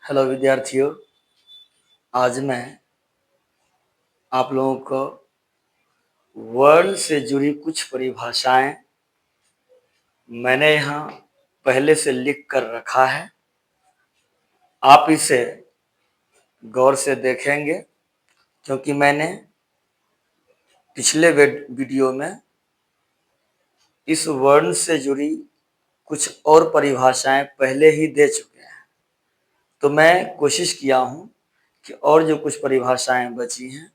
Hello विद्यार्थियों। आज मैं आप लोगों को वर्ण से जुड़ी कुछ परिभाषाएं मैंने यहाँ पहले से लिख कर रखा है। आप इसे गौर से देखेंगे क्योंकि मैंने पिछले वीडियो में इस वर्ण से जुड़ी कुछ और परिभाषाएं पहले ही दे चुके हैं। तो मैं कोशिश किया हूँ कि और जो कुछ परिभाषाएं बची हैं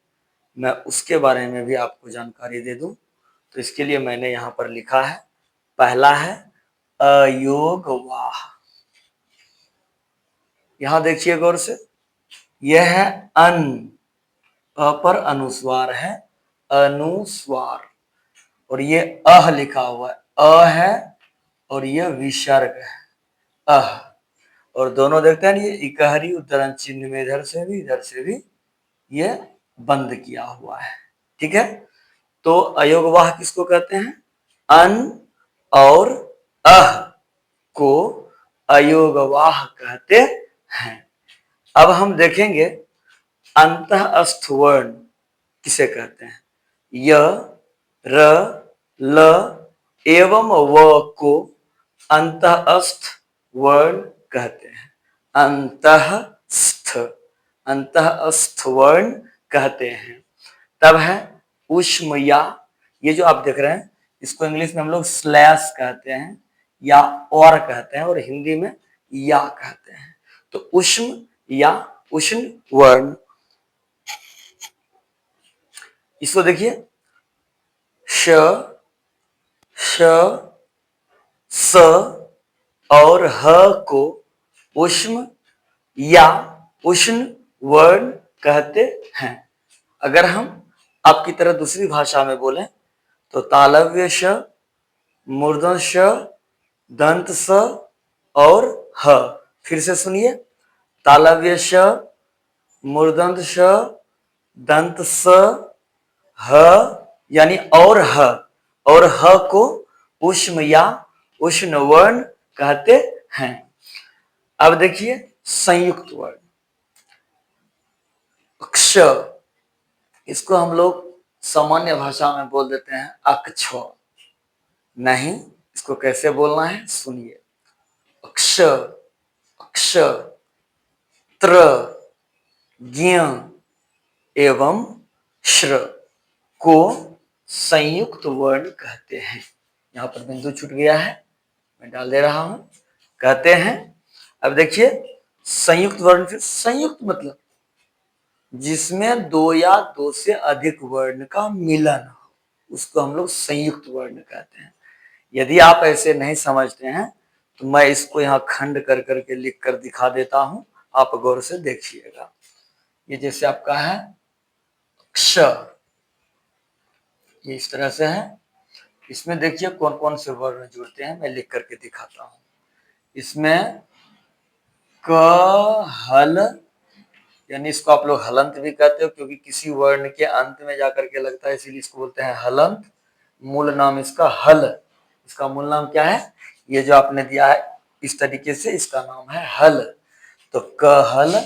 मैं उसके बारे में भी आपको जानकारी दे दूं। तो इसके लिए मैंने यहाँ पर लिखा है, पहला है अयोगवाह। यहां देखिए गौर से, यह है अन, अ पर अनुस्वार है, अनुस्वार, और ये अह लिखा हुआ है, अ है, और यह विसर्ग है, अह। और दोनों देखते हैं ये इकहरी उद्धरण चिन्ह में इधर से भी ये बंद किया हुआ है। ठीक है, तो अयोगवाह किसको कहते हैं? अन और अह को अयोगवाह कहते हैं। अब हम देखेंगे अंतःस्थ वर्ण किसे कहते हैं। य, र, ल एवं व को अंतःस्थ वर्ण कहते हैं। अंतःस्थ, अंतःस्थ वर्ण कहते हैं। तब है उष्म या, ये जो आप देख रहे हैं इसको इंग्लिश में हम लोग स्लैश कहते हैं या और कहते हैं, और हिंदी में या कहते हैं। तो उष्म या उष्ण वर्ण, इसको देखिए, श, श, स और ह को उष्म या उष्ण वर्ण कहते हैं। अगर हम आपकी तरह दूसरी भाषा में बोलें तो तालव्य श, मूर्धन्य श, दंत स और ह। फिर से सुनिए, तालव्य श, मूर्धन्य श, दंत स, ह यानी और ह, और ह को उष्म या उष्ण वर्ण कहते हैं। अब देखिए संयुक्त वर्ण, क्ष, इसको हम लोग सामान्य भाषा में बोल देते हैं अक्ष। नहीं, इसको कैसे बोलना है सुनिए, अक्ष, अक्ष, त्र, ज्ञ एवं श्र को संयुक्त वर्ण कहते हैं। यहां पर बिंदु छूट गया है, मैं डाल दे रहा हूं, कहते हैं। अब देखिए संयुक्त वर्ण, फिर संयुक्त मतलब जिसमें दो या दो से अधिक वर्ण का मिलन हो, उसको हम लोग संयुक्त वर्ण कहते हैं। यदि आप ऐसे नहीं समझते हैं तो मैं इसको यहाँ खंड कर करके लिख कर दिखा देता हूं, आप गौर से देखिएगा। ये जैसे आपका है क्ष, ये इस तरह से है। इसमें देखिए कौन कौन से वर्ण जुड़ते हैं, मैं लिख करके दिखाता हूं। इसमें क, हल, यानी इसको आप लोग हलंत भी कहते हो क्योंकि किसी वर्ण के अंत में जाकर के लगता है, इसीलिए इसको बोलते हैं हलंत। मूल नाम इसका हल, इसका मूल नाम क्या है? ये जो आपने दिया है इस तरीके से, इसका नाम है हल। तो क हल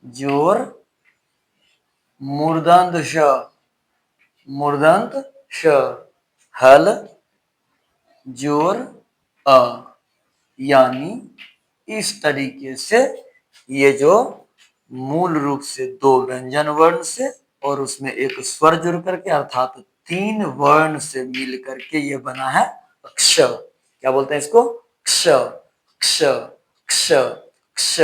जोर मूर्धन्य श, मूर्धन्य श, हल जोर अ, यानी इस तरीके से ये जो मूल रूप से दो व्यंजन वर्ण से और उसमें एक स्वर जुड़ करके अर्थात तीन वर्ण से मिल करके ये बना है अक्ष। क्या बोलते हैं इसको? क्ष, क्ष, क्ष, क्ष।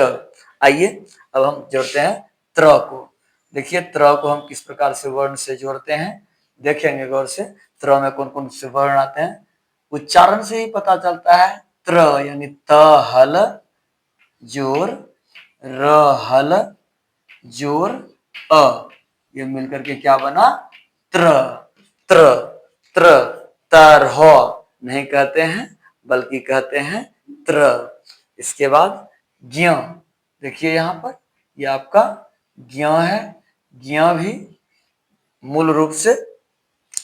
आइए अब हम जोड़ते हैं त्र को। देखिए त्र को हम किस प्रकार से वर्ण से जोड़ते हैं, देखेंगे गौर से। त्र में कौन कौन से वर्ण आते हैं, उच्चारण से ही पता चलता है। त्र यानी त हल जोर र हल जोर अ, ये मिलकर के क्या बना? त्र, त्र, त्र। तर हो नहीं कहते हैं बल्कि कहते हैं त्र। इसके बाद ज्ञ, देखिए यहां पर ये आपका ज्ञ है। ज्ञ भी मूल रूप से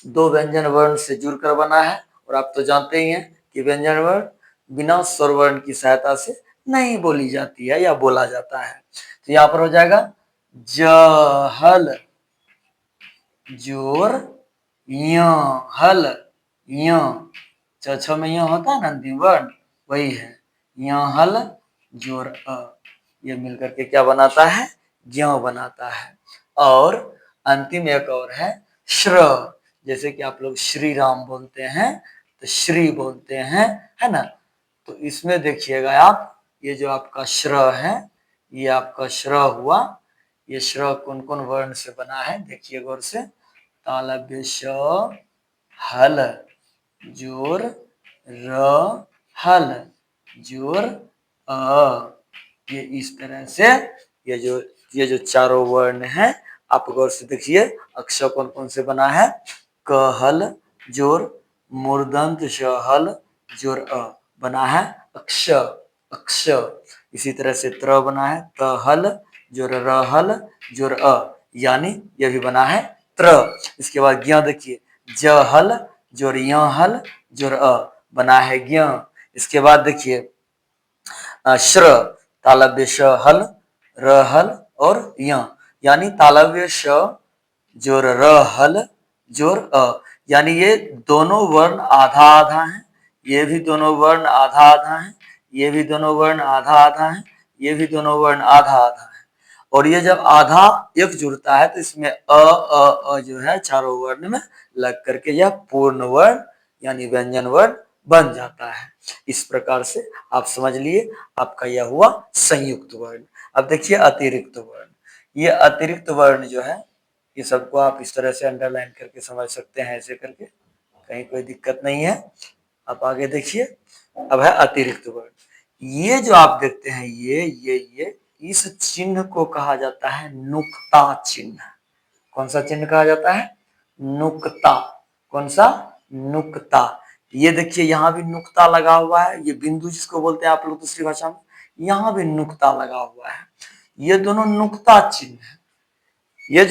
दो व्यंजन वर्ण से जुड़कर बना है, और आप तो जानते ही हैं कि व्यंजन वर्ण बिना स्वर वर्ण की सहायता से नहीं बोली जाती है या बोला जाता है। तो यहाँ पर हो जाएगा जहल, जोर य, हल य, छ में य होता है ना अंतिम वर्ण, वही है य हल जोर अ, ये मिलकर के क्या बनाता है, ज्ञ बनाता है। और अंतिम एक और है श्र, जैसे कि आप लोग श्री राम बोलते हैं तो श्री बोलते हैं, है ना। तो इसमें देखिएगा आप, ये जो आपका श्र है, ये आपका श्र हुआ। ये श्र कौन कौन वर्ण से बना है देखिए गौर से, तालव्य श, हल, जोर र, हल, जोर अ। ये इस तरह से ये जो चारों वर्ण हैं, आप गौर से देखिए अक्षर कौन कौन से बना है, क हल जोर मूर्धन्त श हल जोर अ बना है अक्ष, अक्ष। इसी तरह से त्र बना है त हल जोर र हल जोर अ, यानी यह भी बना है त्र। इसके बाद ज्ञ देखिए, ज हल जोर य हल जोर अ बना है ज्ञ। इसके बाद देखिए श्र, तालव्य श हल, र हल और य, यानी तालव्य श जोर र हल जोर अ, यानी ये दोनों वर्ण आधा आधा हैं, ये भी दोनों वर्ण आधा आधा हैं, ये भी दोनों वर्ण आधा आधा हैं, ये भी दोनों वर्ण आधा आधा है। और ये जब आधा एक जुड़ता है तो इसमें अ जो है चारों वर्ण में लग करके यह पूर्ण वर्ण यानी व्यंजन वर्ण बन जाता है। इस प्रकार से आप समझ लिए, आपका यह हुआ संयुक्त वर्ण। अब देखिए अतिरिक्त वर्ण, ये अतिरिक्त वर्ण जो है, ये सबको आप इस तरह से अंडरलाइन करके समझ सकते हैं, ऐसे करके, कहीं कोई दिक्कत नहीं है। आप आगे देखिए, अब है अतिरिक्त वर्ण। ये जो आप देखते हैं, ये इस चिन्ह को कहा जाता है नुक्ता चिन्ह। कौन सा चिन्ह कहा जाता है, नुक्ता। कौन सा, नुक्ता। ये देखिए यहाँ भी नुक्ता लगा हुआ है, ये बिंदु जिसको बोलते हैं आप लोग दूसरी भाषा में, यहाँ भी नुक्ता लगा हुआ है। ये दोनों नुक्ता चिन्ह है। ये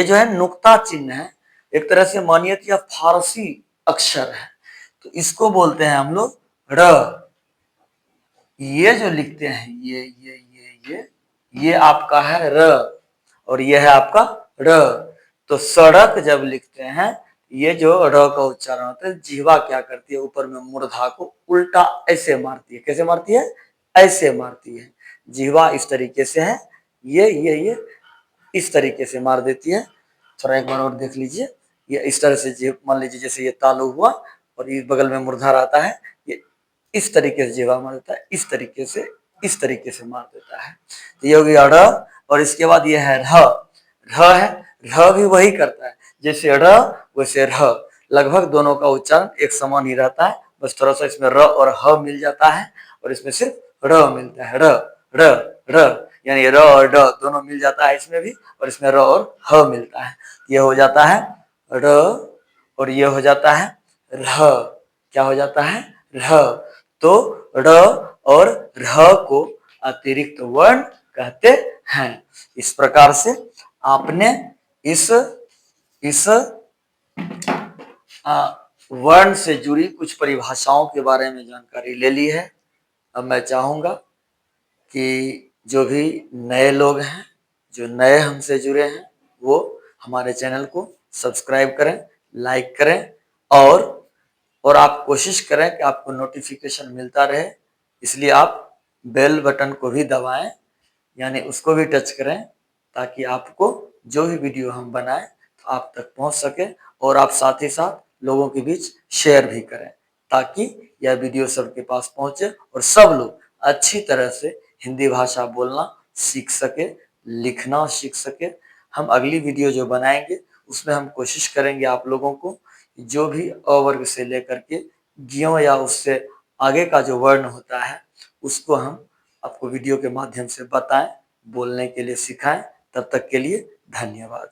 जो है नुक्ता चिन्ह है, एक तरह से मानिए कि यह फारसी अक्षर है, तो इसको बोलते हैं हम लोग र। ये जो लिखते हैं ये आपका है र, और ये है आपका र। तो सड़क जब लिखते हैं, ये जो र का उच्चारण होता है, जीवा क्या करती है, ऊपर में मूर्धा को उल्टा ऐसे मारती है। कैसे मारती है, ऐसे मारती है। जीवा इस तरीके से है, ये इस तरीके से मार देती है। थोड़ा एक बार और देख लीजिए, ये इस तरह से मान लीजिए जैसे ये तालु हुआ और ये बगल में मूर्धा रहता है, ये इस तरीके से जीवा मार देता है, इस तरीके से मार देता है। तो ये हो गया ड़, और इसके बाद ये है र। र है, र भी वही करता है, जैसे ड़ वैसे र, लगभग दोनों का उच्चारण एक समान ही रहता है, बस थोड़ा सा इसमें र और ह मिल जाता है, और इसमें सिर्फ र मिलता है। र र र, यानी र और ड दोनों मिल जाता है इसमें भी, और इसमें र और ह मिलता है। ये हो जाता है र, और ये हो जाता है र। क्या हो जाता है, र। तो र और र को अतिरिक्त वर्ण कहते हैं। इस प्रकार से आपने इस वर्ण से जुड़ी कुछ परिभाषाओं के बारे में जानकारी ले ली है। अब मैं चाहूंगा कि जो भी नए लोग हैं, जो नए हमसे जुड़े हैं, वो हमारे चैनल को सब्सक्राइब करें, लाइक करें, और आप कोशिश करें कि आपको नोटिफिकेशन मिलता रहे, इसलिए आप बेल बटन को भी दबाएं, यानी उसको भी टच करें, ताकि आपको जो भी वीडियो हम बनाएं तो आप तक पहुंच सके, और आप साथ ही साथ लोगों के बीच शेयर भी करें, ताकि यह वीडियो सबके पास पहुंचे और सब लोग अच्छी तरह से हिंदी भाषा बोलना सीख सके, लिखना सीख सके। हम अगली वीडियो जो बनाएंगे उसमें हम कोशिश करेंगे आप लोगों को जो भी अ वर्ग से लेकर के ज्ञ या उससे आगे का जो वर्ण होता है उसको हम आपको वीडियो के माध्यम से बताएं, बोलने के लिए सिखाएं। तब तक के लिए धन्यवाद।